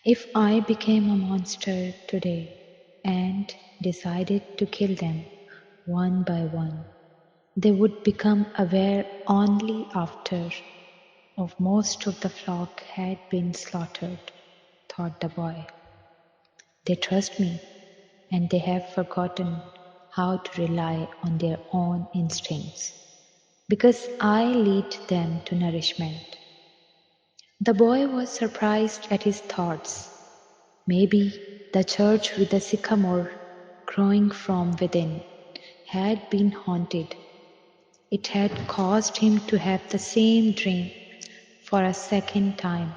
If I became a monster today and decided to kill them one by one, they would become aware only after of most of the flock had been slaughtered, thought the boy. They trust me, and they have forgotten how to rely on their own instincts, because I lead them to nourishment. The boy was surprised at his thoughts. Maybe the church with the sycamore growing from within had been haunted. It had caused him to have the same dream for a second time,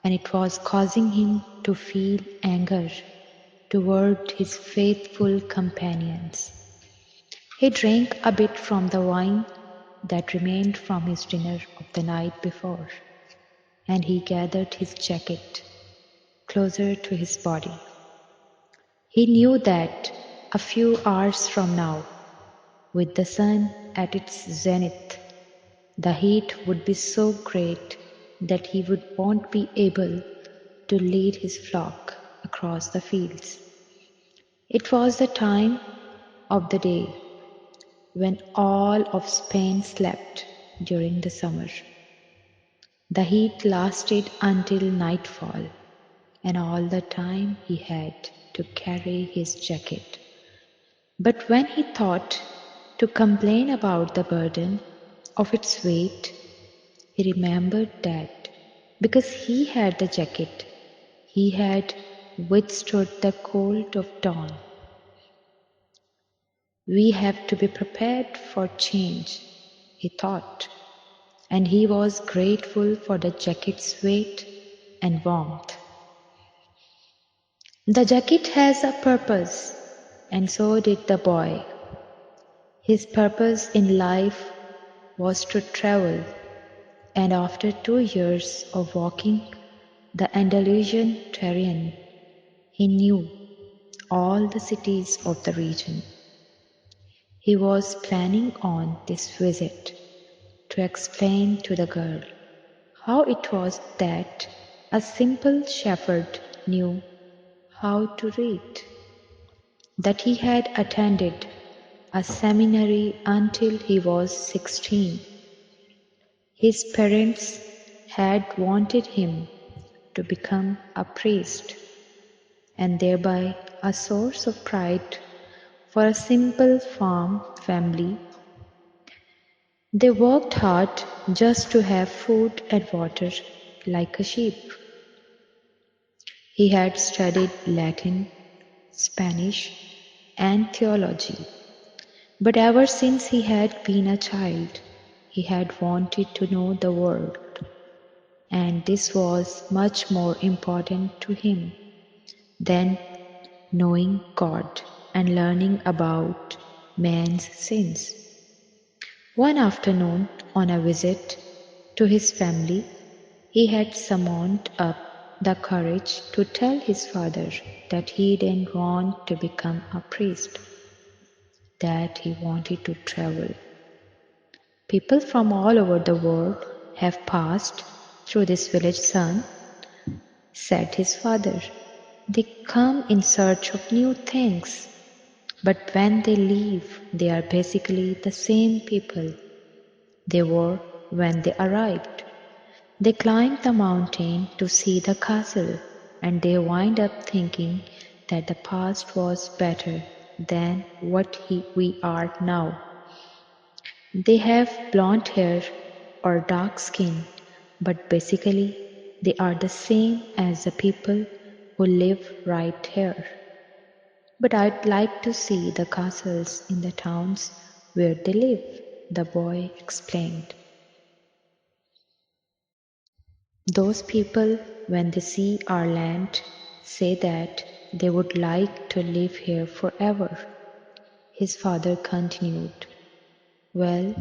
and it was causing him to feel anger toward his faithful companions. He drank a bit from the wine that remained from his dinner of the night before, and he gathered his jacket closer to his body. He knew that a few hours from now, with the sun at its zenith, the heat would be so great that he won't be able to lead his flock across the fields. It was the time of the day when all of Spain slept during the summer. The heat lasted until nightfall, and all the time he had to carry his jacket. But when he thought to complain about the burden of its weight, he remembered that because he had the jacket, he had withstood the cold of dawn. We have to be prepared for change, he thought, and he was grateful for the jacket's weight and warmth. The jacket has a purpose, and so did the boy. His purpose in life was to travel, and after 2 years of walking the Andalusian terrain, he knew all the cities of the region. He was planning on this visit to explain to the girl how it was that a simple shepherd knew how to read, that he had attended a seminary until he was 16. His parents had wanted him to become a priest, and thereby a source of pride for a simple farm family. They worked hard just to have food and water like a sheep. He had studied Latin, Spanish, and theology, but ever since he had been a child, he had wanted to know the world, and this was much more important to him than knowing God and learning about man's sins. One afternoon, on a visit to his family, he had summoned up the courage to tell his father that he didn't want to become a priest, that he wanted to travel. People from all over the world have passed through this village, son, said his father. They come in search of new things, but when they leave, they are basically the same people they were when they arrived. They climb the mountain to see the castle, and they wind up thinking that the past was better than what we are now. They have blonde hair or dark skin, but basically they are the same as the people who live right here. But I'd like to see the castles in the towns where they live, the boy explained. Those people, when they see our land, say that they would like to live here forever. His father continued, well,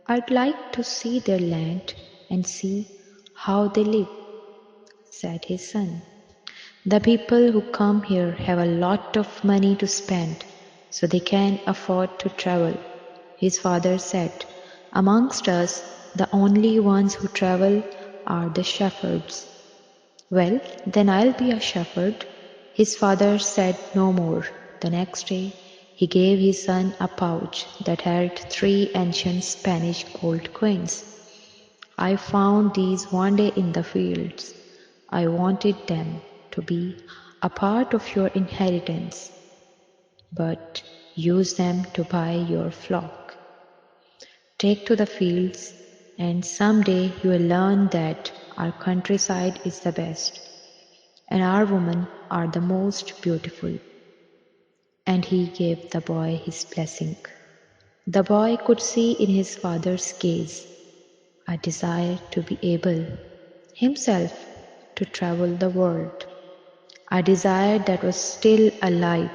I'd like to see their land and see how they live, said his son. The people who come here have a lot of money to spend, so they can afford to travel, his father said. Amongst us, the only ones who travel are the shepherds. Well, then I'll be a shepherd. His father said no more. The next day, he gave his son a pouch that held 3 ancient Spanish gold coins. I found these one day in the fields. I wanted them to be a part of your inheritance, but use them to buy your flock. Take to the fields, and someday you will learn that our countryside is the best, and our women are the most beautiful. And he gave the boy his blessing. The boy could see in his father's gaze a desire to be able himself to travel the world, a desire that was still alive,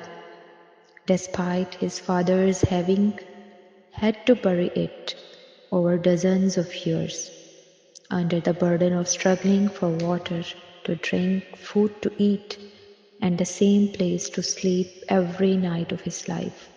despite his father's having had to bury it over dozens of years, under the burden of struggling for water to drink, food to eat, and the same place to sleep every night of his life.